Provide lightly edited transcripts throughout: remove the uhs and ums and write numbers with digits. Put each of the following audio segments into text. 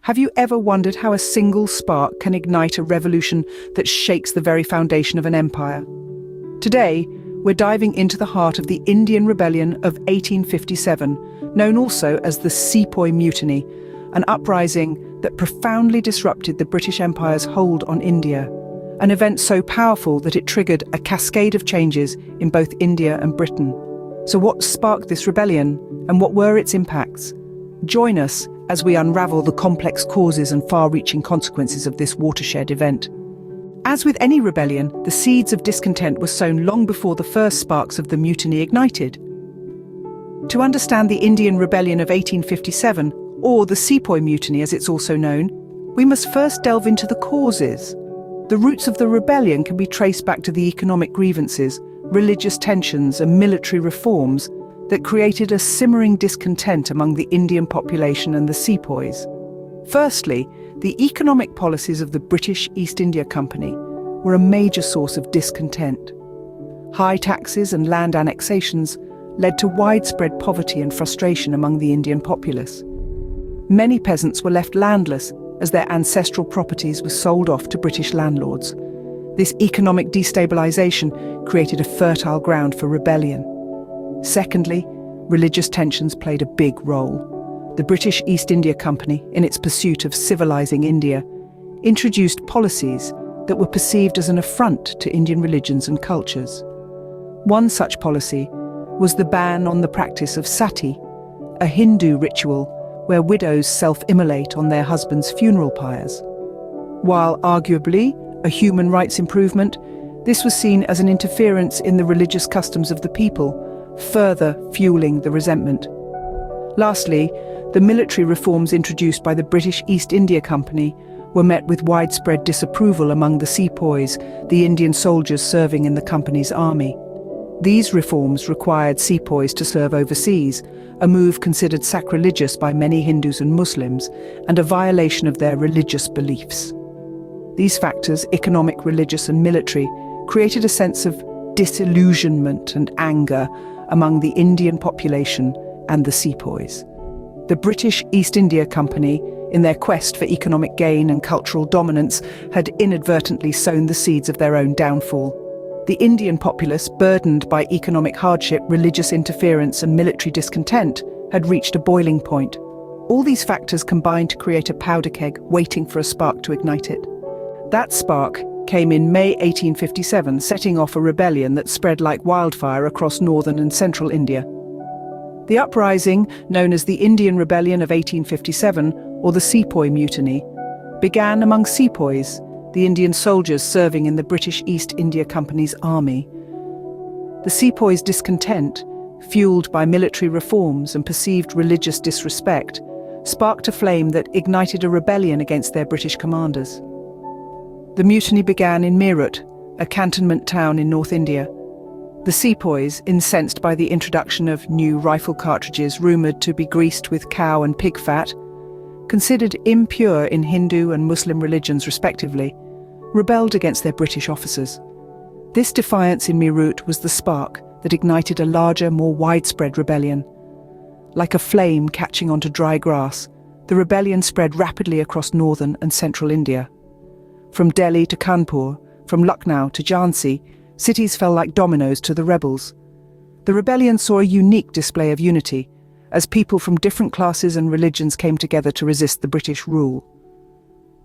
Have you ever wondered how a single spark can ignite a revolution that shakes the very foundation of an empire? Today, we're diving into the heart of the Indian Rebellion of 1857, known also as the Sepoy Mutiny, an uprising that profoundly disrupted the British Empire's hold on India, an event so powerful that it triggered a cascade of changes in both India and Britain. So what sparked this rebellion, and what were its impacts? Join us as we unravel the complex causes and far-reaching consequences of this watershed event. As with any rebellion, the seeds of discontent were sown long before the first sparks of the mutiny ignited. To understand the Indian Rebellion of 1857, or the Sepoy Mutiny as it's also known, we must first delve into the causes. The roots of the rebellion can be traced back to the economic grievances, religious tensions and military reforms that created a simmering discontent among the Indian population and the sepoys. Firstly, the economic policies of the British East India Company were a major source of discontent. High taxes and land annexations led to widespread poverty and frustration among the Indian populace. Many peasants were left landless as their ancestral properties were sold off to British landlords. This economic destabilization created a fertile ground for rebellion. Secondly, religious tensions played a big role. The British East India Company, in its pursuit of civilizing India, introduced policies that were perceived as an affront to Indian religions and cultures. One such policy was the ban on the practice of sati, a Hindu ritual where widows self-immolate on their husbands' funeral pyres. While arguably a human rights improvement, this was seen as an interference in the religious customs of the people, further fueling the resentment. Lastly, the military reforms introduced by the British East India Company were met with widespread disapproval among the sepoys, the Indian soldiers serving in the company's army. These reforms required sepoys to serve overseas, a move considered sacrilegious by many Hindus and Muslims, and a violation of their religious beliefs. These factors, economic, religious and military, created a sense of disillusionment and anger among the Indian population and the sepoys. The British East India Company, in their quest for economic gain and cultural dominance, had inadvertently sown the seeds of their own downfall. The Indian populace, burdened by economic hardship, religious interference and military discontent, had reached a boiling point. All these factors combined to create a powder keg waiting for a spark to ignite it. That spark came in May 1857, setting off a rebellion that spread like wildfire across northern and central India. The uprising, known as the Indian Rebellion of 1857, or the Sepoy Mutiny, began among sepoys, the Indian soldiers serving in the British East India Company's army. The sepoys' discontent, fueled by military reforms and perceived religious disrespect, sparked a flame that ignited a rebellion against their British commanders. The mutiny began in Meerut, a cantonment town in North India. The sepoys, incensed by the introduction of new rifle cartridges rumoured to be greased with cow and pig fat, considered impure in Hindu and Muslim religions respectively, rebelled against their British officers. This defiance in Meerut was the spark that ignited a larger, more widespread rebellion. Like a flame catching onto dry grass, the rebellion spread rapidly across northern and central India. From Delhi to Kanpur, from Lucknow to Jhansi, cities fell like dominoes to the rebels. The rebellion saw a unique display of unity, as people from different classes and religions came together to resist the British rule.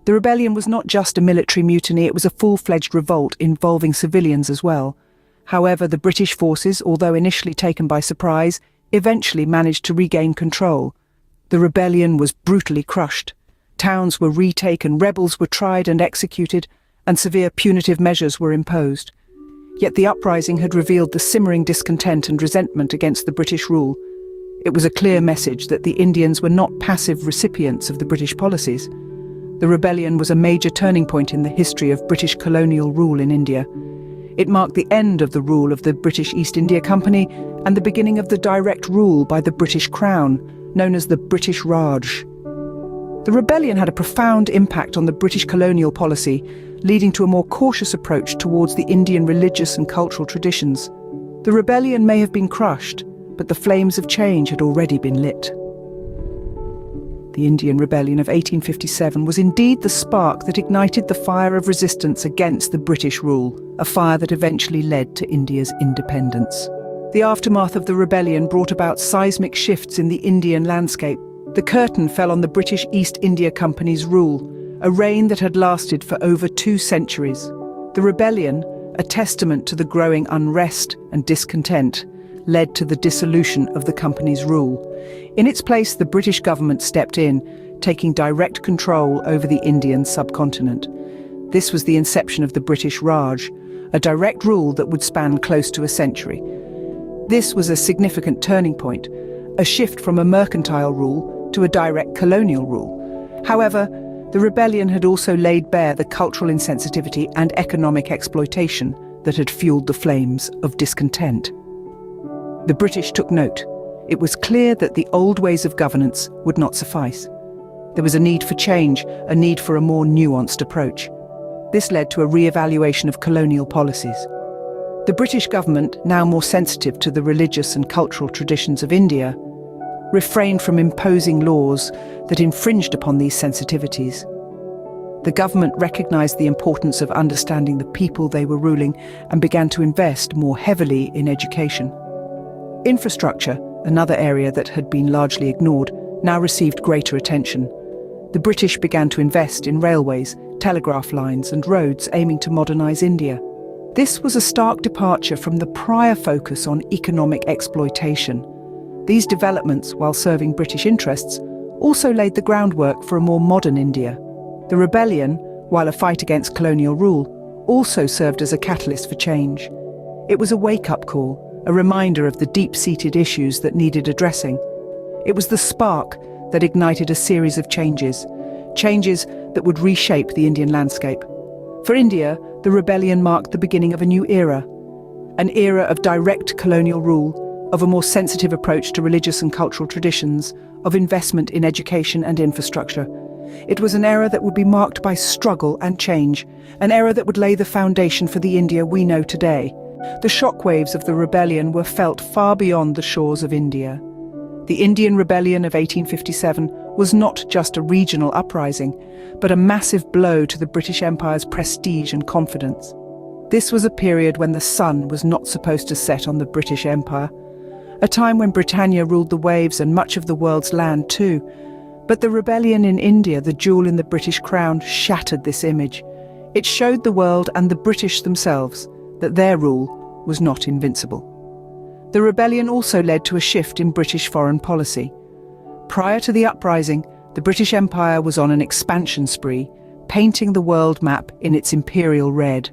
The rebellion was not just a military mutiny, it was a full-fledged revolt involving civilians as well. However, the British forces, although initially taken by surprise, eventually managed to regain control. The rebellion was brutally crushed. Towns were retaken, rebels were tried and executed, and severe punitive measures were imposed. Yet the uprising had revealed the simmering discontent and resentment against the British rule. It was a clear message that the Indians were not passive recipients of the British policies. The rebellion was a major turning point in the history of British colonial rule in India. It marked the end of the rule of the British East India Company and the beginning of the direct rule by the British Crown, known as the British Raj. The rebellion had a profound impact on the British colonial policy, leading to a more cautious approach towards the Indian religious and cultural traditions. The rebellion may have been crushed, but the flames of change had already been lit. the Indian Rebellion of 1857, was indeed the spark that ignited the fire of resistance against the British rule, a fire that eventually led to India's independence. The aftermath of the rebellion brought about seismic shifts in the Indian landscape. The curtain fell on the British East India Company's rule, a reign that had lasted for over 2 centuries. The rebellion, a testament to the growing unrest and discontent, led to the dissolution of the company's rule. In its place, the British government stepped in, taking direct control over the Indian subcontinent. This was the inception of the British Raj, a direct rule that would span close to a century. This was a significant turning point, a shift from a mercantile rule to a direct colonial rule. However, the rebellion had also laid bare the cultural insensitivity and economic exploitation that had fueled the flames of discontent. The British took note. It was clear that the old ways of governance would not suffice. There was a need for change, a need for a more nuanced approach. This led to a re-evaluation of colonial policies. The British government, now more sensitive to the religious and cultural traditions of India, refrained from imposing laws that infringed upon these sensitivities. The government recognized the importance of understanding the people they were ruling and began to invest more heavily in education. Infrastructure, another area that had been largely ignored, now received greater attention. The British began to invest in railways, telegraph lines and roads, aiming to modernize India. This was a stark departure from the prior focus on economic exploitation. These developments, while serving British interests, also laid the groundwork for a more modern India. The rebellion, while a fight against colonial rule, also served as a catalyst for change. It was a wake-up call, a reminder of the deep-seated issues that needed addressing. It was the spark that ignited a series of changes that would reshape the Indian landscape. For India, the rebellion marked the beginning of a new era, an era of direct colonial rule, of a more sensitive approach to religious and cultural traditions, of investment in education and infrastructure. It was an era that would be marked by struggle and change, an era that would lay the foundation for the India we know today. The shockwaves of the rebellion were felt far beyond the shores of India. The Indian Rebellion of 1857 was not just a regional uprising, but a massive blow to the British Empire's prestige and confidence. This was a period when the sun was not supposed to set on the British Empire, a time when Britannia ruled the waves and much of the world's land too. But the rebellion in India, the jewel in the British crown, shattered this image. It showed the world and the British themselves that their rule was not invincible. The rebellion also led to a shift in British foreign policy. Prior to the uprising, the British Empire was on an expansion spree, painting the world map in its imperial red.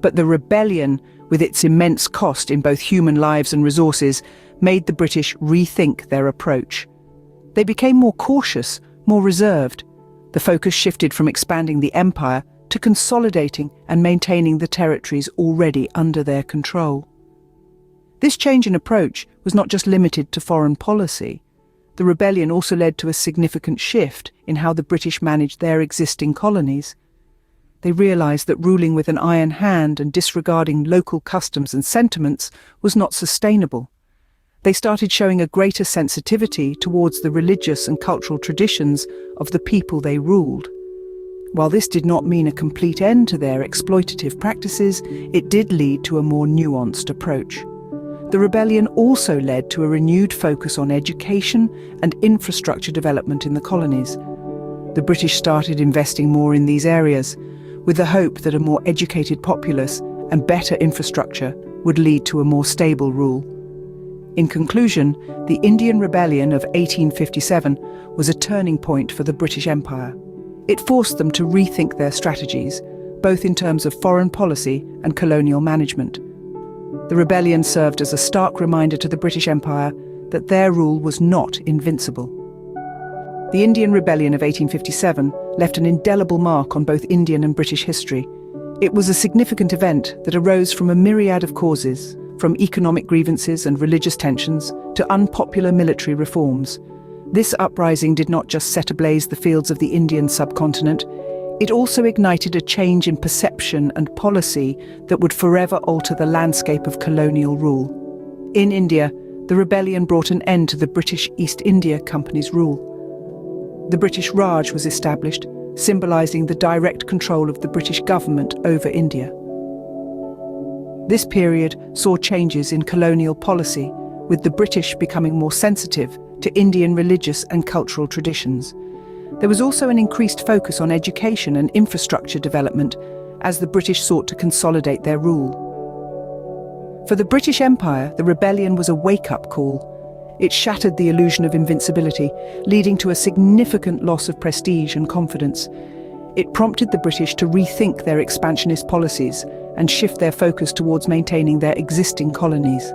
But the rebellion, with its immense cost in both human lives and resources, made the British rethink their approach. They became more cautious, more reserved. The focus shifted from expanding the empire to consolidating and maintaining the territories already under their control. This change in approach was not just limited to foreign policy. The rebellion also led to a significant shift in how the British managed their existing colonies. They realized that ruling with an iron hand and disregarding local customs and sentiments was not sustainable. They started showing a greater sensitivity towards the religious and cultural traditions of the people they ruled. While this did not mean a complete end to their exploitative practices, it did lead to a more nuanced approach. The rebellion also led to a renewed focus on education and infrastructure development in the colonies. The British started investing more in these areas, with the hope that a more educated populace and better infrastructure would lead to a more stable rule. In conclusion, the Indian Rebellion of 1857 was a turning point for the British Empire. It forced them to rethink their strategies, both in terms of foreign policy and colonial management. The rebellion served as a stark reminder to the British Empire that their rule was not invincible. The Indian Rebellion of 1857 left an indelible mark on both Indian and British history. It was a significant event that arose from a myriad of causes, from economic grievances and religious tensions to unpopular military reforms. This uprising did not just set ablaze the fields of the Indian subcontinent, it also ignited a change in perception and policy that would forever alter the landscape of colonial rule. In India, the rebellion brought an end to the British East India Company's rule. The British Raj was established, symbolising the direct control of the British government over India. This period saw changes in colonial policy, with the British becoming more sensitive to Indian religious and cultural traditions. There was also an increased focus on education and infrastructure development as the British sought to consolidate their rule. For the British Empire, the rebellion was a wake-up call. It shattered the illusion of invincibility, leading to a significant loss of prestige and confidence. It prompted the British to rethink their expansionist policies and shift their focus towards maintaining their existing colonies.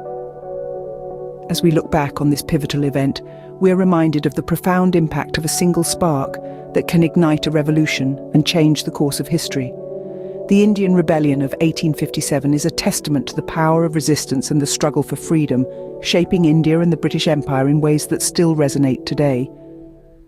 As we look back on this pivotal event, we're reminded of the profound impact of a single spark that can ignite a revolution and change the course of history. The Indian Rebellion of 1857 is a testament to the power of resistance and the struggle for freedom, shaping India and the British Empire in ways that still resonate today.